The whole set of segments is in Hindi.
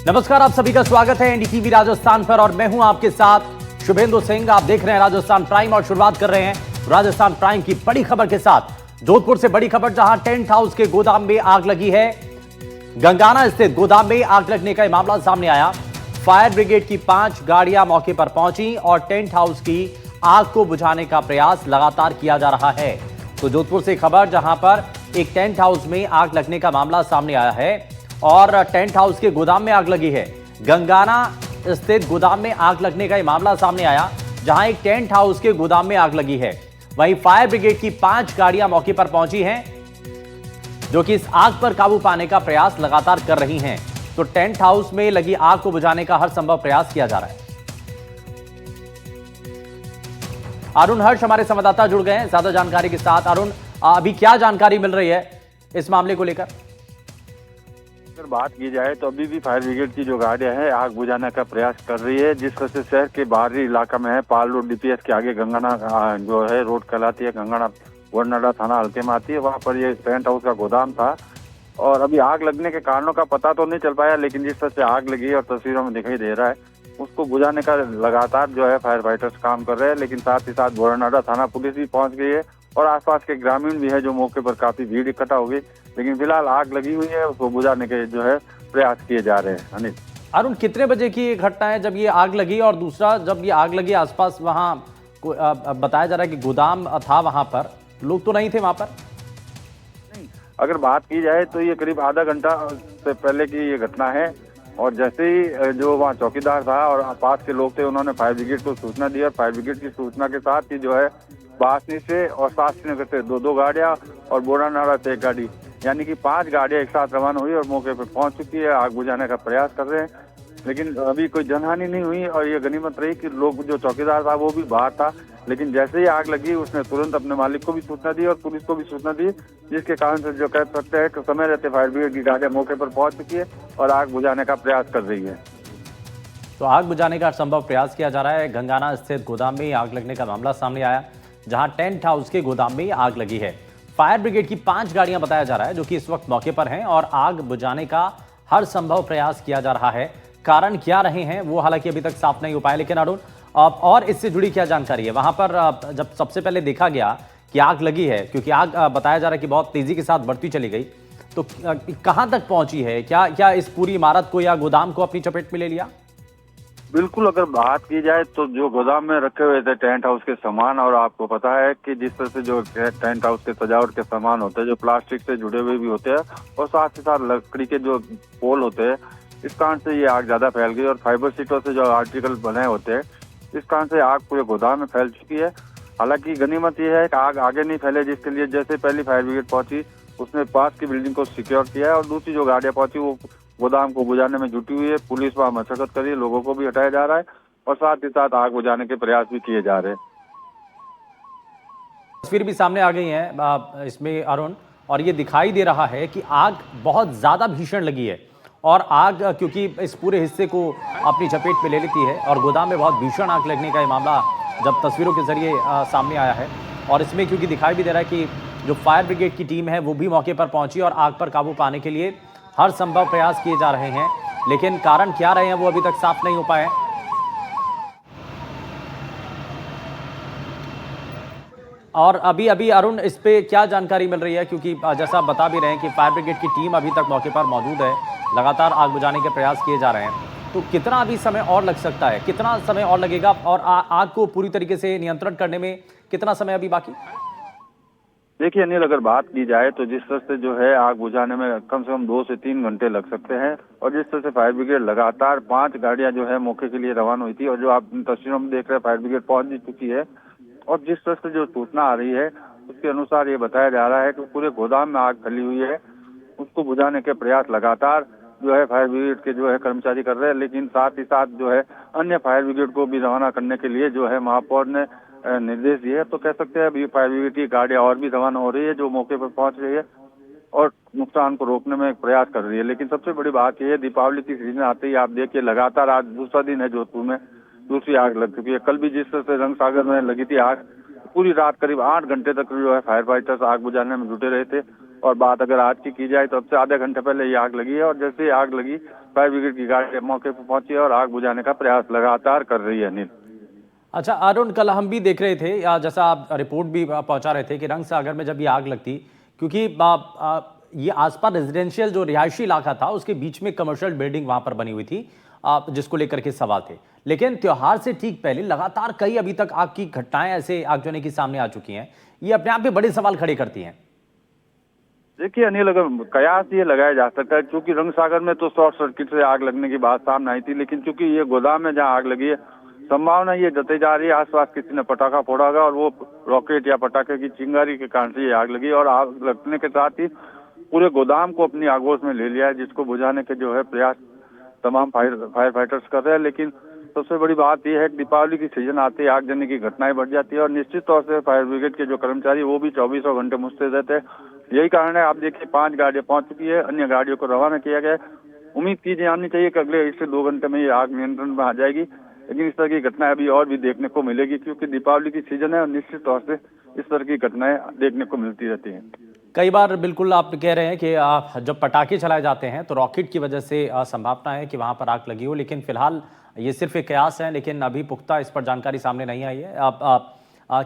नमस्कार, आप सभी का स्वागत है एनडीटीवी राजस्थान पर और मैं हूं आपके साथ शुभेंदु सिंह। आप देख रहे हैं राजस्थान प्राइम और शुरुआत कर रहे हैं राजस्थान प्राइम की बड़ी खबर के साथ। जोधपुर से बड़ी खबर, जहां टेंट हाउस के गोदाम में आग लगी है। गंगाना स्थित गोदाम में आग लगने का मामला सामने आया। फायर ब्रिगेड की 5 गाड़ियां मौके पर पहुंची और टेंट हाउस की आग को बुझाने का प्रयास लगातार किया जा रहा है। तो जोधपुर से खबर, जहां पर एक टेंट हाउस में आग लगने का मामला सामने आया है और टेंट हाउस के गोदाम में आग लगी है। गंगाना स्थित गोदाम में आग लगने का मामला सामने आया, जहां एक टेंट हाउस के गोदाम में आग लगी है। वहीं फायर ब्रिगेड की 5 गाड़ियां मौके पर पहुंची हैं, जो कि इस आग पर काबू पाने का प्रयास लगातार कर रही हैं। तो टेंट हाउस में लगी आग को बुझाने का हर संभव प्रयास किया जा रहा है। अरुण हर्ष हमारे संवाददाता जुड़ गए हैं ज्यादा जानकारी के साथ। अरुण, अभी क्या जानकारी मिल रही है इस मामले को लेकर? अगर बात की जाए तो अभी भी फायर ब्रिगेड की जो गाड़ियां हैं आग बुझाने का प्रयास कर रही है। जिस तरह से शहर के बाहरी इलाका में है, पाल रोड डीपीएस के आगे गंगाना जो है रोड कहलाती है, गंगाना वरनाडा थाना हल्के में आती है, वहाँ पर ये टेंट हाउस का गोदाम था। और अभी आग लगने के कारणों का पता तो नहीं चल पाया, लेकिन जिस तरह से आग लगी है और तस्वीरों में दिखाई दे रहा है, उसको बुझाने का लगातार जो है फायर फाइटर्स काम कर रहे हैं। लेकिन साथ ही साथ वरनाडा थाना पुलिस भी पहुंच गई है और आसपास के ग्रामीण भी है, जो मौके पर काफी भीड़ इकट्ठा हो गई। लेकिन फिलहाल आग लगी हुई है, उसको बुझाने के जो है प्रयास किए जा रहे हैं। अनिल, अरुण, कितने बजे की ये घटना है जब ये आग लगी? और दूसरा, जब ये आग लगी आसपास वहां बताया जा रहा है कि गोदाम था, वहां पर लोग तो नहीं थे वहां पर? नहीं, अगर बात की जाए तो ये करीब आधा घंटा से पहले की ये घटना है। और जैसे ही जो वहाँ चौकीदार था और पास के लोग थे, उन्होंने फायर ब्रिगेड को सूचना दी और फायर ब्रिगेड की सूचना के साथ ही जो है बासनी से और शास्त्री से 2 गाड़ियां और बोरानाड़ा से 1 गाड़ी, यानी कि 5 गाड़ियां एक साथ रवाना हुई और मौके पर पहुंच चुकी है। आग बुझाने का प्रयास कर रहे हैं, लेकिन अभी कोई जनहानि नहीं हुई। और ये गनीमत रही कि लोग, जो चौकीदार था वो भी बाहर था, लेकिन जैसे ही आग लगी उसने तुरंत अपने मालिक को भी सूचना दी और पुलिस को भी सूचना दी, जिसके कारण से जो कह सकते हैं कि समय रहते फायर ब्रिगेड की गाड़ियां मौके पर पहुंच चुकी है और आग बुझाने का प्रयास कर रही है। तो आग बुझाने का संभव प्रयास किया जा रहा है। गंगाना स्थित गोदाम में आग लगने का मामला सामने आया, जहां टेंट हाउस के गोदाम में आग लगी है। फायर ब्रिगेड की 5 गाड़ियां बताया जा रहा है, जो कि इस वक्त मौके पर हैं और आग बुझाने का हर संभव प्रयास किया जा रहा है। कारण क्या रहे हैं वो हालांकि अभी तक साफ नहीं हो पाया। लेकिन अरुण, और इससे जुड़ी क्या जानकारी है? वहां पर जब सबसे पहले देखा गया कि आग लगी है, क्योंकि आग बताया जा रहा है कि बहुत तेजी के साथ बढ़ती चली गई, तो कहां तक पहुंची है? क्या इस पूरी इमारत को या गोदाम को अपनी चपेट में ले लिया? बिल्कुल, अगर बात की जाए तो जो गोदाम में रखे हुए थे टेंट हाउस के सामान, और आपको पता है कि जिस तरह से जो टेंट हाउस के सजावट के सामान होते हैं, जो प्लास्टिक से जुड़े हुए भी होते हैं और साथ ही साथ लकड़ी के जो पोल होते हैं, इस कारण से ये आग ज्यादा फैल गई। और फाइबर सीटों से जो आर्टिकल बने होते हैं, इस कारण से आग पूरे गोदाम में फैल चुकी है। हालांकि गनीमत यह है कि आग आगे नहीं फैले, जिसके लिए जैसे पहली फायर ब्रिगेड पहुंची उसने पास की बिल्डिंग को सिक्योर किया है और दूसरी जो गाड़ियां पहुंची वो गोदाम को बुझाने में जुटी हुई है। पुलिस वहां मशक्कत कर रही है, लोगों को भी हटाया जा रहा है और साथ ही साथ आग बुझाने के प्रयास भी किए जा रहे हैं। तस्वीर भी सामने आ गई है इसमें अरुण, और ये दिखाई दे रहा है कि आग बहुत ज्यादा भीषण लगी है। और आग क्योंकि इस पूरे हिस्से को अपनी चपेट में ले लेती है और गोदाम में बहुत भीषण आग लगने का ये मामला जब तस्वीरों के जरिए सामने आया है, और इसमें क्योंकि दिखाई भी दे रहा है कि जो फायर ब्रिगेड की टीम है वो भी मौके पर पहुंची और आग पर काबू पाने के लिए हर संभव प्रयास किए जा रहे हैं। लेकिन कारण क्या रहे हैं वो अभी तक साफ नहीं हो पाए। और अभी अरुण, इस पे क्या जानकारी मिल रही है? क्योंकि जैसा आप बता भी रहे हैं कि फायर ब्रिगेड की टीम अभी तक मौके पर मौजूद है, लगातार आग बुझाने के प्रयास किए जा रहे हैं। तो कितना अभी समय और लग सकता है? कितना समय और लगेगा? और आग को पूरी तरीके से नियंत्रण करने में कितना समय अभी बाकी? देखिए अनिल, अगर बात की जाए तो जिस तरह से जो है आग बुझाने में कम से कम 2 से 3 घंटे लग सकते हैं। और जिस तरह से फायर ब्रिगेड लगातार 5 गाड़ियां जो है मौके के लिए रवाना हुई थी, और जो आप तस्वीरों में देख रहे हैं फायर ब्रिगेड पहुंच भी चुकी है। और जिस तरह से जो सूचना आ रही है उसके अनुसार ये बताया जा रहा है कि पूरे गोदाम में आग फैली हुई है, उसको बुझाने के प्रयास लगातार जो है फायर ब्रिगेड के जो है कर्मचारी कर रहे हैं। लेकिन साथ ही साथ जो है अन्य फायर ब्रिगेड को भी रवाना करने के लिए जो है महापौर ने निर्देश दिए है। तो कह सकते हैं अभी फायर ब्रिगेड की गाड़ियां और भी रवाना हो रही है, जो मौके पर पहुंच रही है और नुकसान को रोकने में प्रयास कर रही है। लेकिन सबसे बड़ी बात यह है, दीपावली की सीजन आते ही आप देखिए लगातार आज दूसरा दिन है जोधपुर में दूसरी आग लग चुकी है। कल भी जिस तरह से रंग सागर में लगी थी आग, पूरी रात करीब 8 घंटे तक जो है फायर फाइटर्स आग बुझाने में जुटे रहे थे। और बात अगर आज की जाए तो अब से आधे घंटे पहले ये आग लगी है और जैसे ही आग लगी फायर ब्रिगेड की गाड़ी मौके पर पहुंची और आग बुझाने का प्रयास लगातार कर रही है। अनिल, अच्छा अरुण, कल हम भी देख रहे थे या जैसा आप रिपोर्ट भी पहुंचा रहे थे कि रंग सागर में जब ये आग लगती, क्योंकि ये आसपास रेजिडेंशियल जो रिहायशी इलाका था उसके बीच में कमर्शियल बिल्डिंग वहां पर बनी हुई थी, जिसको लेकर के सवाल थे। लेकिन त्योहार से ठीक पहले लगातार कई अभी तक आग की घटनाएं ऐसे आगजनी की सामने आ चुकी हैं, ये अपने आप में बड़े सवाल खड़े करती हैं। देखिए अनिल, अगर कयास ये लगाया जा सकता है, क्योंकि रंग सागर में तो शॉर्ट सर्किट से आग लगने की बात सामने आई थी, लेकिन चूंकि ये गोदाम में जहां आग लगी है, संभावना ये जताई जा रही है आसपास किसी ने पटाखा फोड़ा होगा और वो रॉकेट या पटाखे की चिंगारी के कारण से ये आग लगी और आग लगने के साथ ही पूरे गोदाम को अपनी आगोश में ले लिया है, जिसको बुझाने के जो है प्रयास तमाम फायर फाइटर्स कर रहे हैं। लेकिन सबसे बड़ी बात यह है कि दीपावली की सीजन आते ही आगजनी की घटनाएं बढ़ जाती है और निश्चित तौर से फायर ब्रिगेड के जो कर्मचारी वो भी 24 घंटे मुस्तैद रहते हैं। यही कारण है, आप देखिए 5 गाड़ियां पहुंच चुकी है, अन्य गाड़ियों को रवाना किया गया है। उम्मीद की जानी चाहिए कि अगले 1 से 2 घंटे में ये आग नियंत्रण में आ जाएगी, लेकिन इस तरह की घटनाएं अभी और भी देखने को मिलेगी, क्योंकि दीपावली की सीजन है और निश्चित तौर से इस तरह की घटनाएं देखने को मिलती रहती हैं। कई बार बिल्कुल आप कह रहे हैं कि जब पटाखे चलाए जाते हैं तो रॉकेट की वजह से संभावना है कि वहां पर आग लगी हो, लेकिन फिलहाल ये सिर्फ एक कयास है, लेकिन अभी पुख्ता इस पर जानकारी सामने नहीं आई है।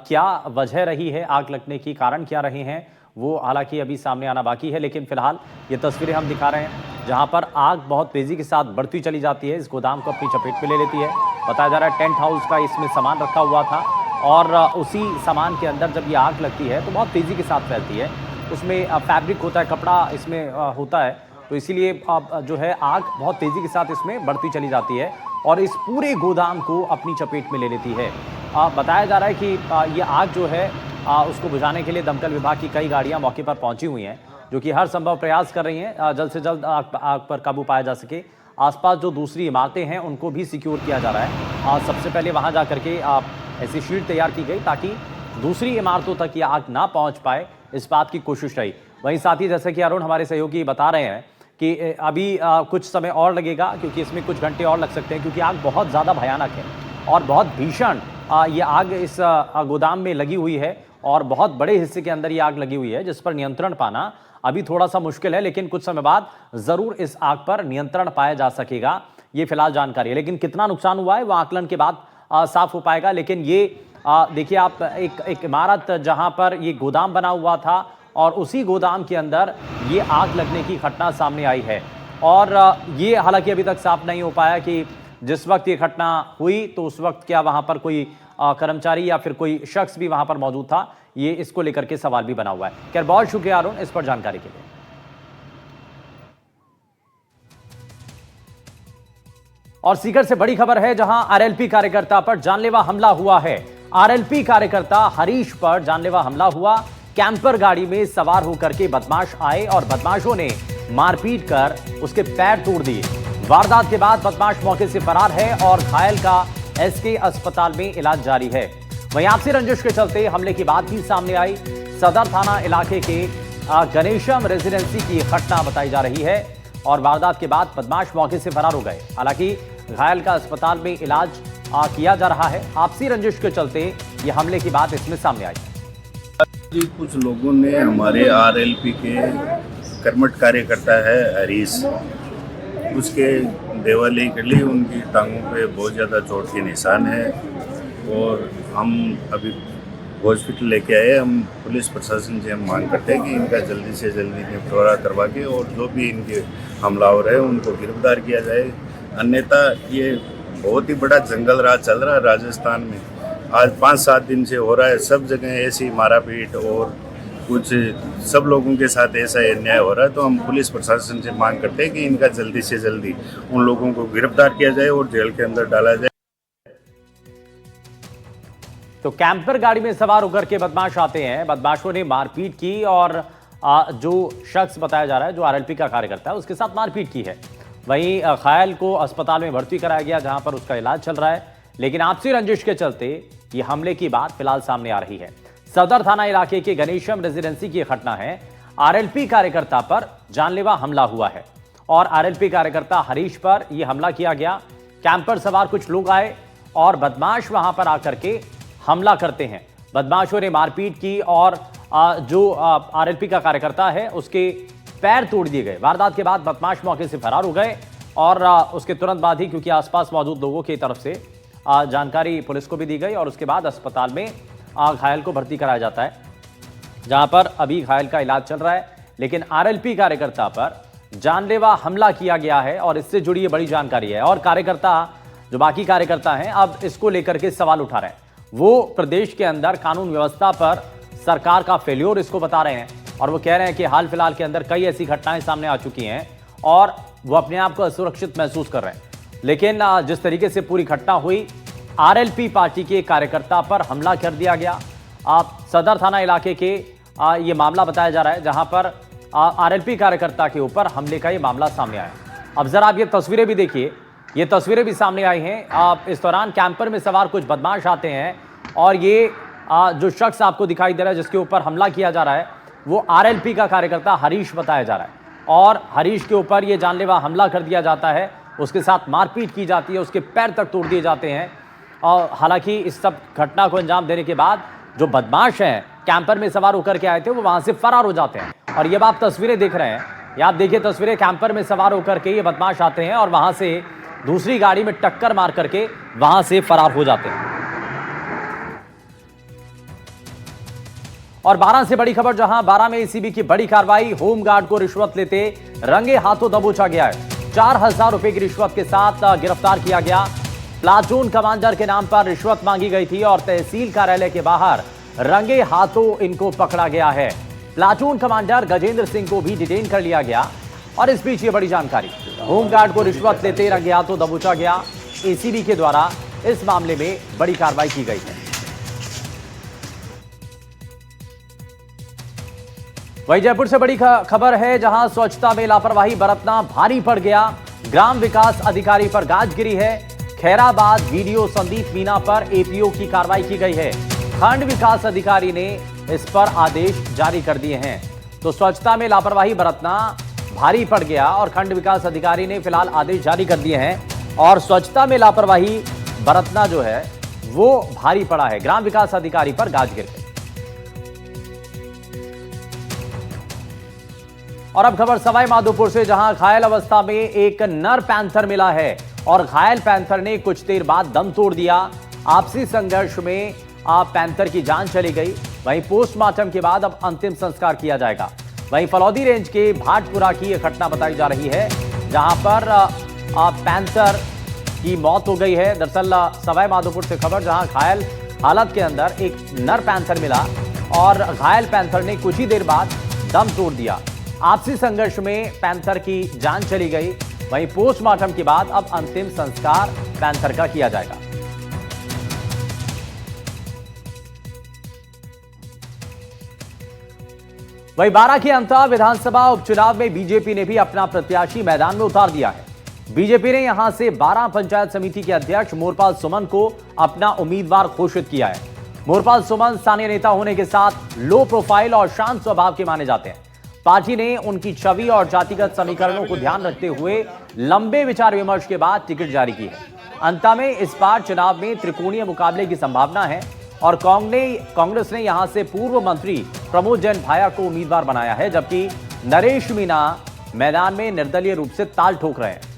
क्या वजह रही है आग लगने की, कारण क्या रहे हैं, वो हालांकि अभी सामने आना बाकी है। लेकिन फिलहाल ये तस्वीरें हम दिखा रहे हैं जहां पर आग बहुत तेजी के साथ बढ़ती चली जाती है, इस गोदाम को अपनी चपेट में ले लेती है। बताया जा रहा है टेंट हाउस का इसमें सामान रखा हुआ था और उसी सामान के अंदर जब ये आग लगती है तो बहुत तेजी के साथ फैलती है। उसमें फैब्रिक होता है, कपड़ा इसमें होता है, तो इसीलिए जो है आग बहुत तेजी के साथ इसमें बढ़ती चली जाती है और इस पूरे गोदाम को अपनी चपेट में ले लेती है। बताया जा रहा है कि ये आग जो है उसको बुझाने के लिए दमकल विभाग की कई गाड़ियां मौके पर पहुंची हुई हैं, जो कि हर संभव प्रयास कर रही हैं जल्द से जल्द आग पर काबू पाया जा सके। आसपास जो दूसरी इमारतें हैं उनको भी सिक्योर किया जा रहा है। सबसे पहले वहां जा करके ऐसी शीट तैयार की गई ताकि दूसरी इमारतों तक ये आग ना पहुंच पाए, इस बात की कोशिश रही। वहीं साथ ही जैसे कि अरुण हमारे सहयोगी बता रहे हैं कि अभी कुछ समय और लगेगा, क्योंकि इसमें कुछ घंटे और लग सकते हैं, क्योंकि आग बहुत ज़्यादा भयानक है और बहुत भीषण ये आग इस गोदाम में लगी हुई है और बहुत बड़े हिस्से के अंदर ये आग लगी हुई है, जिस पर नियंत्रण पाना अभी थोड़ा सा मुश्किल है, लेकिन कुछ समय बाद जरूर इस आग पर नियंत्रण पाया जा सकेगा। ये फिलहाल जानकारी है, लेकिन कितना नुकसान हुआ है वो आकलन के बाद साफ हो पाएगा। लेकिन ये देखिए आप, एक इमारत जहां पर ये गोदाम बना हुआ था और उसी गोदाम के अंदर ये आग लगने की घटना सामने आई है और ये हालांकि अभी तक साफ नहीं हो पाया कि जिस वक्त ये घटना हुई तो उस वक्त क्या वहां पर कोई कर्मचारी या फिर कोई शख्स भी वहां पर मौजूद था। ये इसको लेकर के सवाल भी बना हुआ है। खैर, बहुत शुक्रिया अरुण इस पर जानकारी के लिए। और सीकर से बड़ी खबर है, जहां आरएलपी कार्यकर्ता पर जानलेवा हमला हुआ है। आरएलपी कार्यकर्ता हरीश पर जानलेवा हमला हुआ। कैंपर गाड़ी में सवार होकर के बदमाश आए और बदमाशों ने मारपीट कर उसके पैर तोड़ दिए। वारदात के बाद बदमाश मौके से फरार है और घायल का एसके अस्पताल में इलाज जारी है। वहीं आपसी रंजिश के चलते हमले की बात भी सामने आई। सदर थाना इलाके के गणेशम रेजिडेंसी की घटना बताई जा रही है और वारदात के बाद बदमाश मौके से फरार हो गए। हालांकि घायल का अस्पताल में इलाज किया जा रहा है। आपसी रंजिश के चलते ये हमले की बात इसमें सामने आई। कुछ लोगों ने हमारे आरएलपी के कर्मठ कार्यकर्ता है हरीश, उसके देवाली कर ली, उनकी टांगों पे बहुत ज़्यादा चोट के निशान है और हम अभी हॉस्पिटल लेके आए। हम पुलिस प्रशासन से हम मांग करते हैं कि इनका जल्दी से जल्दी निपटारा करवा के और जो भी इनके हमलावर है उनको गिरफ्तार किया जाए। अन्यथा ये बहुत ही बड़ा जंगल राज चल रहा है राजस्थान में। आज 5-7 दिन से हो रहा है, सब जगह ऐसी मारापीट और कुछ सब लोगों के साथ ऐसा अन्याय हो रहा है। तो हम पुलिस प्रशासन से मांग करते हैं कि इनका जल्दी से जल्दी उन लोगों को गिरफ्तार किया जाए और जेल के अंदर डाला जाए। तो कैंपर गाड़ी में सवार होकर के बदमाश आते हैं, बदमाशों ने मारपीट की और जो शख्स बताया जा रहा है जो आरएलपी का कार्यकर्ता है उसके साथ मारपीट की है। वहीं घायल को अस्पताल में भर्ती कराया गया जहां पर उसका इलाज चल रहा है। लेकिन आपसी रंजिश के चलते ये हमले की बात फिलहाल सामने आ रही है। सदर थाना इलाके के गणेशम रेजिडेंसी की घटना है। आरएलपी कार्यकर्ता पर जानलेवा हमला हुआ है और आरएलपी कार्यकर्ता हरीश पर यह हमला किया गया। कैंपर सवार कुछ लोग आए और बदमाश वहां पर आकर के हमला करते हैं। बदमाशों ने मारपीट की और जो आरएलपी का कार्यकर्ता है उसके पैर तोड़ दिए गए। वारदात के बाद बदमाश मौके से फरार हो गए और उसके तुरंत बाद ही, क्योंकि आसपास मौजूद लोगों की तरफ से जानकारी पुलिस को भी दी गई और उसके बाद अस्पताल में घायल को भर्ती कराया जाता है, जहां पर अभी घायल का इलाज चल रहा है। लेकिन आरएलपी कार्यकर्ता पर जानलेवा हमला किया गया है और इससे जुड़ी ये बड़ी जानकारी है। और कार्यकर्ता, जो बाकी कार्यकर्ता हैं, अब इसको लेकर के सवाल उठा रहे हैं। वो प्रदेश के अंदर कानून व्यवस्था पर सरकार का फेल्योर इसको बता रहे हैं और वो कह रहे हैं कि हाल फिलहाल के अंदर कई ऐसी घटनाएं सामने आ चुकी हैं और वो अपने आप को असुरक्षित महसूस कर रहे हैं। लेकिन जिस तरीके से पूरी घटना हुई, आरएलपी पार्टी के कार्यकर्ता पर हमला कर दिया गया। आप सदर थाना इलाके के ये मामला बताया जा रहा है, जहां पर आरएलपी कार्यकर्ता के ऊपर हमले का ये मामला सामने आया। अब जरा आप ये तस्वीरें भी देखिए, ये तस्वीरें भी सामने आई हैं। आप इस दौरान कैंपर में सवार कुछ बदमाश आते हैं और ये जो शख्स आपको दिखाई दे रहा है जिसके ऊपर हमला किया जा रहा है, वो आरएलपी का कार्यकर्ता हरीश बताया जा रहा है। और हरीश के ऊपर ये जानलेवा हमला कर दिया जाता है, उसके साथ मारपीट की जाती है, उसके पैर तक तोड़ दिए जाते हैं। और हालांकि इस सब घटना को अंजाम देने के बाद जो बदमाश हैं, कैंपर में सवार होकर के आए थे, वो वहां से फरार हो जाते हैं। और ये आप तस्वीरें देख रहे हैं, ये आप देखिए तस्वीरें, कैंपर में सवार होकर के ये बदमाश आते हैं और वहां से दूसरी गाड़ी में टक्कर मार करके वहां से फरार हो जाते हैं। और 12 से बड़ी खबर, जहां 12 में एसीबी की बड़ी कार्रवाई, होमगार्ड को रिश्वत लेते रंगे हाथों दबोचा गया है। 4000 रुपए की रिश्वत के साथ गिरफ्तार किया गया। प्लाटून कमांडर के नाम पर रिश्वत मांगी गई थी और तहसील कार्यालय के बाहर रंगे हाथों इनको पकड़ा गया है। प्लाटून कमांडर गजेंद्र सिंह को भी डिटेन कर लिया गया। और इस बीच ये बड़ी जानकारी, होमगार्ड को रिश्वत लेते रंगे हाथों दबोचा गया। एसीबी के द्वारा इस मामले में बड़ी कार्रवाई की गई है। वहीं जयपुर से बड़ी खबर है, जहां स्वच्छता में लापरवाही बरतना भारी पड़ गया। ग्राम विकास अधिकारी पर गाज गिरी है। खैराबाद वीडियो संदीप मीना पर एपीओ की कार्रवाई की गई है। खंड विकास अधिकारी ने इस पर आदेश जारी कर दिए हैं। तो स्वच्छता में लापरवाही बरतना भारी पड़ गया और खंड विकास अधिकारी ने फिलहाल आदेश जारी कर दिए हैं। और स्वच्छता में लापरवाही बरतना जो है वो भारी पड़ा है। ग्राम विकास अधिकारी पर गाज गिर गई। और अब खबर सवाई माधोपुर से, जहां घायल अवस्था में एक नर पैंथर मिला है और घायल पैंथर ने कुछ देर बाद दम तोड़ दिया। आपसी संघर्ष में पैंथर की जान चली गई। वहीं पोस्टमार्टम के बाद अब अंतिम संस्कार किया जाएगा। वहीं फलौदी रेंज के भाटपुरा की यह घटना बताई जा रही है, जहां पर पैंथर की मौत हो गई है। दरअसल सवाई माधोपुर से खबर, जहां घायल हालत के अंदर एक नर पैंथर मिला और घायल पैंथर ने कुछ ही देर बाद दम तोड़ दिया। आपसी संघर्ष में पैंथर की जान चली गई। वहीं पोस्टमार्टम के बाद अब अंतिम संस्कार पैंथर का किया जाएगा। वहीं 12 के अंतः विधानसभा उपचुनाव में बीजेपी ने भी अपना प्रत्याशी मैदान में उतार दिया है। बीजेपी ने यहां से 12 पंचायत समिति के अध्यक्ष मोरपाल सुमन को अपना उम्मीदवार घोषित किया है। मोरपाल सुमन स्थानीय नेता होने के साथ लो प्रोफाइल और शांत स्वभाव के माने जाते हैं। पार्टी ने उनकी छवि और जातिगत समीकरणों को ध्यान रखते हुए लंबे विचार विमर्श के बाद टिकट जारी की है। अंता में इस बार चुनाव में त्रिकोणीय मुकाबले की संभावना है और कांग्रेस ने यहां से पूर्व मंत्री प्रमोद जैन भाया को उम्मीदवार बनाया है, जबकि नरेश मीणा मैदान में निर्दलीय रूप से ताल ठोक रहे हैं।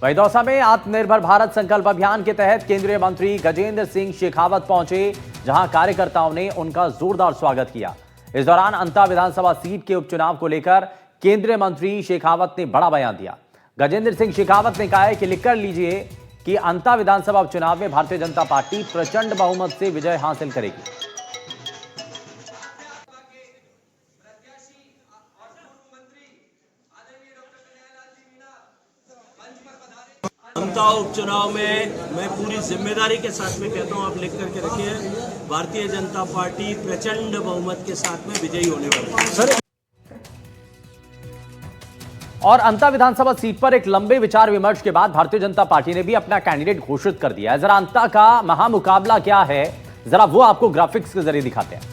वहीं दौसा में आत्मनिर्भर भारत संकल्प अभियान के तहत केंद्रीय मंत्री गजेंद्र सिंह शेखावत पहुंचे, जहां कार्यकर्ताओं ने उनका जोरदार स्वागत किया। इस दौरान अंता विधानसभा सीट के उपचुनाव को लेकर केंद्रीय मंत्री शेखावत ने बड़ा बयान दिया। गजेंद्र सिंह शेखावत ने कहा है कि लिख कर लीजिए कि अंता विधानसभा उपचुनाव में भारतीय जनता पार्टी प्रचंड बहुमत से विजय हासिल करेगी। अंता उपचुनाव में मैं पूरी जिम्मेदारी के साथ में कहता हूं, आप लिख करके रखिए, भारतीय जनता पार्टी प्रचंड बहुमत के साथ में विजयी होने वाली है। और अंता विधानसभा सीट पर एक लंबे विचार विमर्श के बाद भारतीय जनता पार्टी ने भी अपना कैंडिडेट घोषित कर दिया है। जरा अंता का महामुकाबला क्या है, जरा वो आपको ग्राफिक्स के जरिए दिखाते हैं।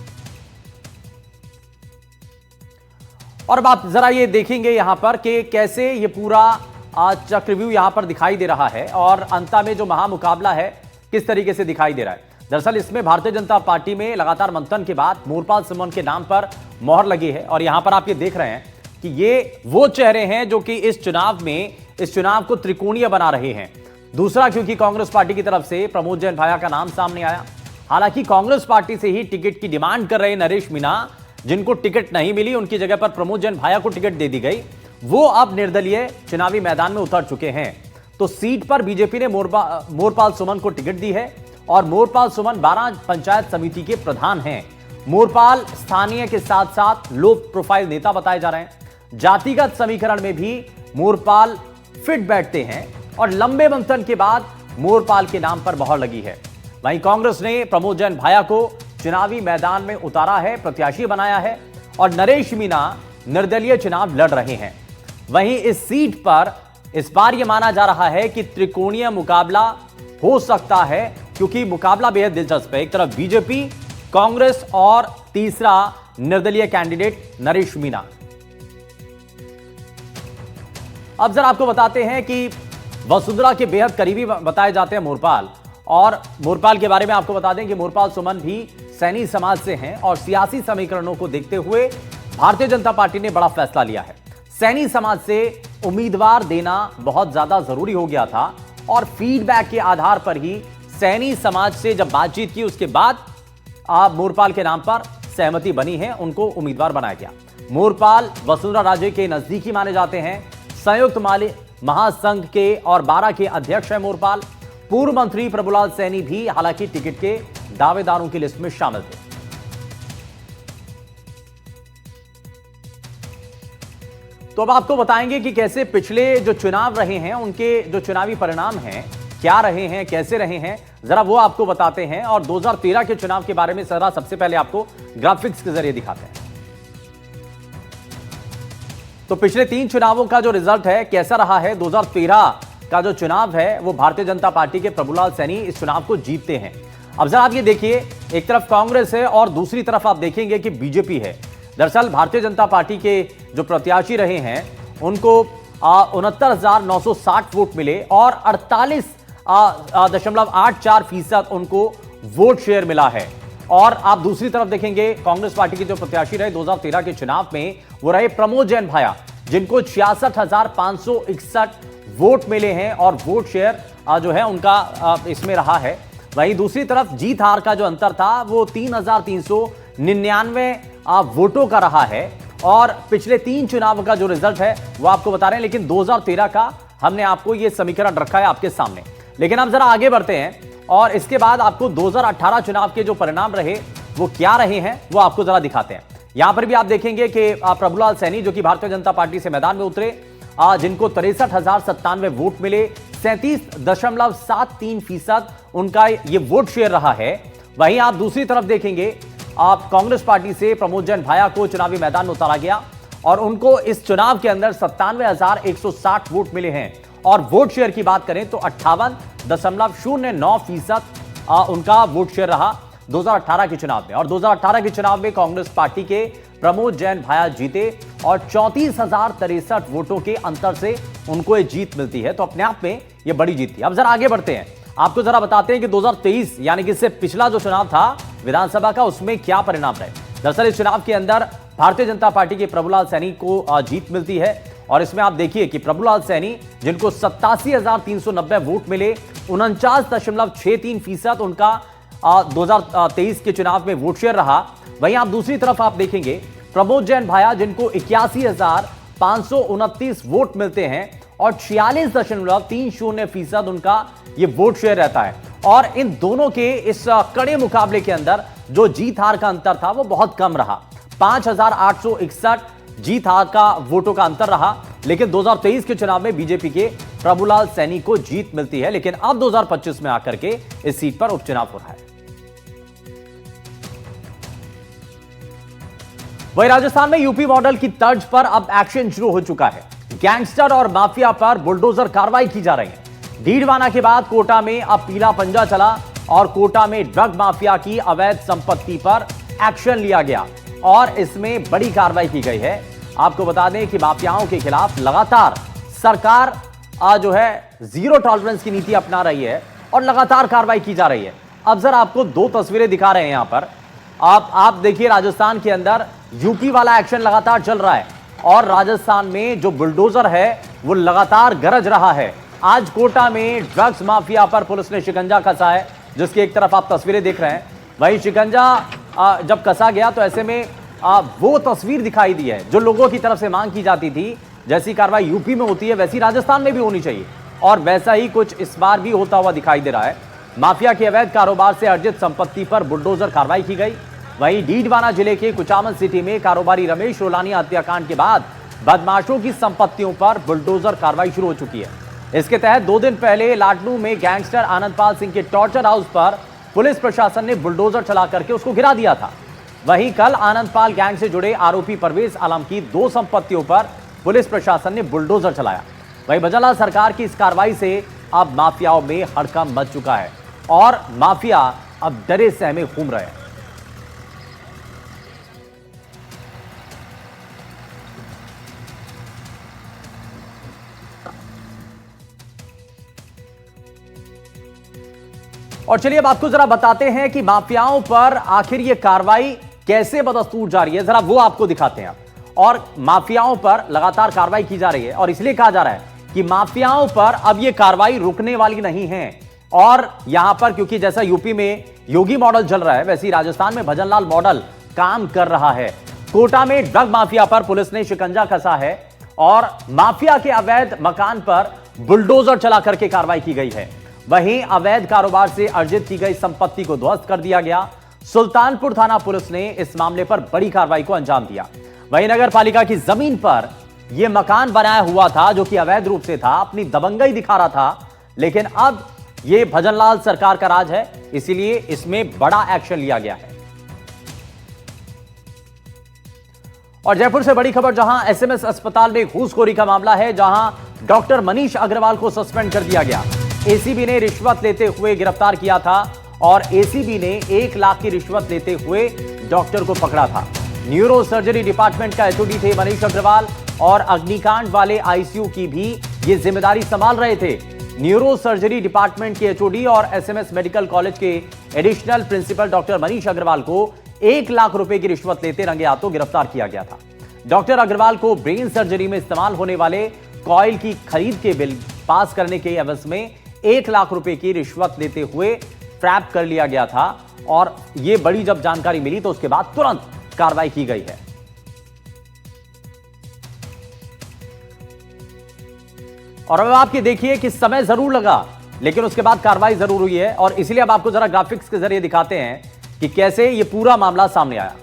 और अब आप जरा ये देखेंगे यहां पर कि कैसे ये पूरा चक्रव्यूह यहां पर दिखाई दे रहा है और अंता में जो महामुकाबला है किस तरीके से दिखाई दे रहा है। दरअसल इसमें भारतीय जनता पार्टी में लगातार मंथन के बाद मोरपाल सुमन के नाम पर मोहर लगी है और यहां पर आप ये देख रहे हैं कि ये वो चेहरे हैं जो कि इस चुनाव को त्रिकोणीय बना रहे हैं। दूसरा, क्योंकि कांग्रेस पार्टी की तरफ से प्रमोद जैन भाया का नाम सामने आया। हालांकि कांग्रेस पार्टी से ही टिकट की डिमांड कर रहे नरेश मीणा, जिनको टिकट नहीं मिली, उनकी जगह पर प्रमोद जैन भाया को टिकट दे दी गई, वो अब निर्दलीय चुनावी मैदान में उतर चुके हैं। तो सीट पर बीजेपी ने मोरपाल सुमन को टिकट दी है और मोरपाल सुमन 12 पंचायत समिति के प्रधान हैं। मोरपाल स्थानीय के साथ साथ लो प्रोफाइल नेता बताए जा रहे हैं। जातिगत समीकरण में भी मोरपाल फिट बैठते हैं और लंबे मंथन के बाद मोरपाल के नाम पर मोहर लगी है। वहीं कांग्रेस ने प्रमोद जैन भाया को चुनावी मैदान में उतारा है, प्रत्याशी बनाया है और नरेश मीणा निर्दलीय चुनाव लड़ रहे हैं। वहीं इस सीट पर इस बार यह माना जा रहा है कि त्रिकोणीय मुकाबला हो सकता है, क्योंकि मुकाबला बेहद दिलचस्प है। एक तरफ बीजेपी, कांग्रेस और तीसरा निर्दलीय कैंडिडेट नरेश मीणा। अब जरा आपको बताते हैं कि वसुंधरा के बेहद करीबी बताए जाते हैं मोरपाल, और मोरपाल के बारे में आपको बता दें कि मोरपाल सुमन भी सैनी समाज से हैं और सियासी समीकरणों को देखते हुए भारतीय जनता पार्टी ने बड़ा फैसला लिया है। सैनी समाज से उम्मीदवार देना बहुत ज्यादा जरूरी हो गया था और फीडबैक के आधार पर ही सैनी समाज से जब बातचीत की, उसके बाद मोरपाल के नाम पर सहमति बनी है, उनको उम्मीदवार बनाया गया। मोरपाल वसुंधरा राजे के नजदीकी माने जाते हैं। संयुक्त महासंघ के और 12 के अध्यक्ष है मोरपाल। पूर्व मंत्री प्रभुलाल सैनी भी हालांकि टिकट के दावेदारों की लिस्ट में शामिल थे। तो अब आपको बताएंगे कि कैसे पिछले जो चुनाव रहे हैं, उनके जो चुनावी परिणाम हैं क्या रहे हैं, कैसे रहे हैं, जरा वो आपको बताते हैं। और 2013 के चुनाव के बारे में जरा सबसे पहले आपको ग्राफिक्स के जरिए दिखाते हैं। तो पिछले 3 चुनावों का जो रिजल्ट है कैसा रहा है। 2013 का जो चुनाव है वो भारतीय जनता पार्टी के प्रभुलाल सैनी इस चुनाव को जीतते हैं। अब जरा आप ये देखिए, एक तरफ कांग्रेस है और दूसरी तरफ आप देखेंगे कि बीजेपी है। दरअसल भारतीय जनता पार्टी के जो प्रत्याशी रहे हैं उनको 69,960 वोट मिले और 48.84% उनको वोट शेयर मिला है। और आप दूसरी तरफ देखेंगे कांग्रेस पार्टी के जो प्रत्याशी रहे 2013 के चुनाव में, वो रहे प्रमोद जैन भाया, जिनको 66,561 वोट मिले हैं और वोट शेयर जो है उनका इसमें रहा है। वहीं दूसरी तरफ जीत हार का जो अंतर था वो 3,399 वोटों का रहा है। और पिछले 3 चुनाव का जो रिजल्ट है वो आपको बता रहे हैं, लेकिन 2013 का हमने आपको ये समीकरण रखा है आपके सामने। लेकिन अब जरा आगे बढ़ते हैं और इसके बाद आपको 2018 चुनाव के जो परिणाम रहे वो क्या रहे हैं वो आपको जरा दिखाते हैं। यहां पर भी आप देखेंगे कि प्रभुलाल सैनी जो कि भारतीय जनता पार्टी से मैदान में उतरे, जिनको 63,097 वोट मिले, 37.73% उनका ये वोट शेयर रहा है। वहीं आप दूसरी तरफ देखेंगे आप कांग्रेस पार्टी से प्रमोद जैन भाया को चुनावी मैदान में उतारा गया और उनको इस चुनाव के अंदर 97,160 वोट मिले हैं। और वोट शेयर की बात करें तो 58.09% उनका वोट शेयर रहा 2018 के चुनाव में। और 2018 के चुनाव में कांग्रेस पार्टी के प्रमोद जैन भाया जीते और 34,063 वोटों के अंतर से उनको ये जीत मिलती है। तो अपने आप में ये बड़ी जीत थी। अब जरा आगे बढ़ते हैं, आपको जरा बताते हैं कि 2023 यानी कि इससे पिछला जो चुनाव था विधानसभा का, उसमें क्या परिणाम रहे। दरअसल इस चुनाव के अंदर भारतीय जनता पार्टी के प्रभुलाल सैनी को जीत मिलती है और इसमें आप देखिए कि प्रभुलाल सैनी जिनको 87,390 वोट मिले, 49.63% उनका 2023 के चुनाव में वोट शेयर रहा। वहीं आप दूसरी तरफ आप देखेंगे प्रमोद जैन भाया जिनको 81,529 वोट मिलते हैं और 46.30% उनका ये वोट शेयर रहता है। और इन दोनों के इस कड़े मुकाबले के अंदर जो जीत हार का अंतर था वो बहुत कम रहा, 5,861 जीत हार का वोटों का अंतर रहा। लेकिन 2023 के चुनाव में बीजेपी के प्रभुलाल सैनी को जीत मिलती है। लेकिन अब 2025 में आकर के इस सीट पर उपचुनाव हो रहा है। वहीं राजस्थान में यूपी मॉडल की तर्ज पर अब एक्शन शुरू हो चुका है। गैंगस्टर और माफिया पर बुलडोजर कार्रवाई की जा रही है। डीडवाना के बाद कोटा में अब पीला पंजा चला और कोटा में ड्रग माफिया की अवैध संपत्ति पर एक्शन लिया गया और इसमें बड़ी कार्रवाई की गई है। आपको बता दें कि माफियाओं के खिलाफ लगातार सरकार जो है जीरो टॉलरेंस की नीति अपना रही है और लगातार कार्रवाई की जा रही है। अब सर आपको दो तस्वीरें दिखा रहे हैं यहां पर। आप देखिए, राजस्थान के अंदर यूपी वाला एक्शन लगातार चल रहा है और राजस्थान में जो बुलडोजर है वो लगातार गरज रहा है। आज कोटा में ड्रग्स माफिया पर पुलिस ने शिकंजा कसा है, जिसकी एक तरफ आप तस्वीरें देख रहे हैं। वहीं शिकंजा जब कसा गया तो ऐसे में वो तस्वीर दिखाई दी है जो लोगों की तरफ से मांग की जाती थी। जैसी कार्रवाई यूपी में होती है वैसी राजस्थान में भी होनी चाहिए और वैसा ही कुछ इस बार भी होता हुआ दिखाई दे रहा है। माफिया के अवैध कारोबार से अर्जित संपत्ति पर बुलडोजर कार्रवाई की गई। वहीं डीडवाना जिले के कुचामन सिटी में कारोबारी रमेश रोलानिया हत्याकांड के बाद बदमाशों की संपत्तियों पर बुलडोजर कार्रवाई शुरू हो चुकी है। इसके तहत 2 दिन पहले लाडनू में गैंगस्टर आनंदपाल सिंह के टॉर्चर हाउस पर पुलिस प्रशासन ने बुलडोजर चला करके उसको गिरा दिया था। वहीं कल आनंदपाल गैंग से जुड़े आरोपी परवेज आलम की 2 संपत्तियों पर पुलिस प्रशासन ने बुलडोजर चलाया। वहीं भजनलाल सरकार की इस कार्रवाई से अब माफियाओं में हड़कंप मच चुका है और माफिया अब डरे सहमे घूम रहे हैं। और चलिए अब आपको जरा बताते हैं कि माफियाओं पर आखिर ये कार्रवाई कैसे बदस्तूर जारी है, जरा वो आपको दिखाते हैं। और माफियाओं पर लगातार कार्रवाई की जा रही है और इसलिए कहा जा रहा है कि माफियाओं पर अब ये कार्रवाई रुकने वाली नहीं है। और यहां पर क्योंकि जैसा यूपी में योगी मॉडल चल रहा है वैसे ही राजस्थान में भजनलाल मॉडल काम कर रहा है। कोटा में ड्रग माफिया पर पुलिस ने शिकंजा कसा है और माफिया के अवैध मकान पर बुलडोजर चला करके कार्रवाई की गई है। वहीं अवैध कारोबार से अर्जित की गई संपत्ति को ध्वस्त कर दिया गया। सुल्तानपुर थाना पुलिस ने इस मामले पर बड़ी कार्रवाई को अंजाम दिया। वहीं नगर पालिका की जमीन पर यह मकान बनाया हुआ था जो कि अवैध रूप से था, अपनी दबंगई दिखा रहा था, लेकिन अब यह भजनलाल सरकार का राज है, इसीलिए इसमें बड़ा एक्शन लिया गया है। और जयपुर से बड़ी खबर, जहां एसएमएस अस्पताल में घूसखोरी का मामला है, जहां डॉक्टर मनीष अग्रवाल को सस्पेंड कर दिया गया। एसीबी ने रिश्वत लेते हुए गिरफ्तार किया था और एसीबी ने 1 लाख की रिश्वत लेते हुए डॉक्टर को पकड़ा था। न्यूरो सर्जरी डिपार्टमेंट का एचओडी थे मनीष अग्रवाल और अग्निकांड वाले आईसीयू की भी ये जिम्मेदारी संभाल रहे थे। न्यूरो सर्जरी डिपार्टमेंट के एचओडी और एसएमएस मेडिकल कॉलेज के additional principal doctor Manish Agarwal को 1 लाख रुपए की रिश्वत लेते रंगे हाथों गिरफ्तार किया गया था। डॉक्टर अग्रवाल को ब्रेन सर्जरी में इस्तेमाल होने वाले कॉइल की खरीद के बिल पास करने के एवज में 1 लाख रुपए की रिश्वत लेते हुए ट्रैप कर लिया गया था और यह बड़ी जब जानकारी मिली तो उसके बाद तुरंत कार्रवाई की गई है। और अब आप ये देखिए कि समय जरूर लगा लेकिन उसके बाद कार्रवाई जरूर हुई है और इसलिए अब आपको जरा ग्राफिक्स के जरिए दिखाते हैं कि कैसे ये पूरा मामला सामने आया।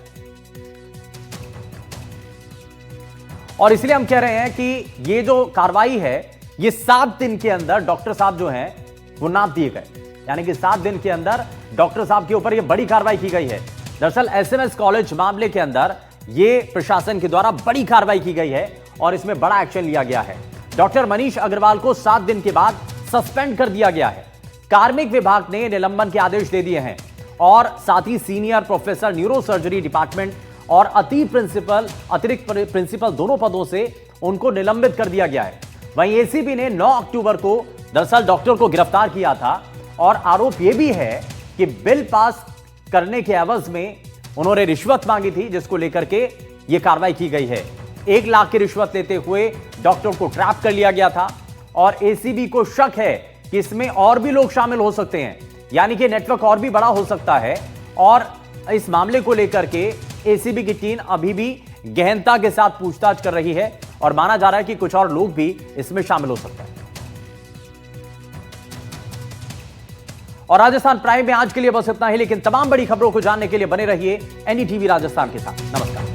और इसलिए हम कह रहे हैं कि ये जो कार्रवाई है ये 7 दिन के अंदर डॉक्टर साहब जो हैं वो नाप दिए गए, यानी कि 7 दिन के अंदर डॉक्टर साहब के ऊपर ये बड़ी कार्रवाई की गई है। दरअसल एसएमएस कॉलेज मामले के अंदर ये प्रशासन के द्वारा बड़ी कार्रवाई की गई है और इसमें बड़ा एक्शन लिया गया है। डॉक्टर मनीष अग्रवाल को 7 दिन के बाद सस्पेंड कर दिया गया है। कार्मिक विभाग ने निलंबन के आदेश दे दिए हैं और साथ ही senior professor neuro surgery department और अतिरिक्त प्रिंसिपल दोनों पदों से उनको निलंबित कर दिया गया है। वहीं एसीबी ने 9 अक्टूबर को दरअसल डॉक्टर को गिरफ्तार किया था और आरोप यह भी है कि बिल पास करने के एवज में उन्होंने रिश्वत मांगी थी, जिसको लेकर के यह कार्रवाई की गई है। 1 लाख की रिश्वत लेते हुए डॉक्टर को ट्रैप कर लिया गया था और एसीबी को शक है कि इसमें और भी लोग शामिल हो सकते हैं, यानी कि नेटवर्क और भी बड़ा हो सकता है। और इस मामले को लेकर के एसीबी की टीम अभी भी गहनता के साथ पूछताछ कर रही है और माना जा रहा है कि कुछ और लोग भी इसमें शामिल हो सकते हैं। और राजस्थान प्राइम में आज के लिए बस इतना ही, लेकिन तमाम बड़ी खबरों को जानने के लिए बने रहिए एनडीटीवी राजस्थान के साथ। नमस्कार।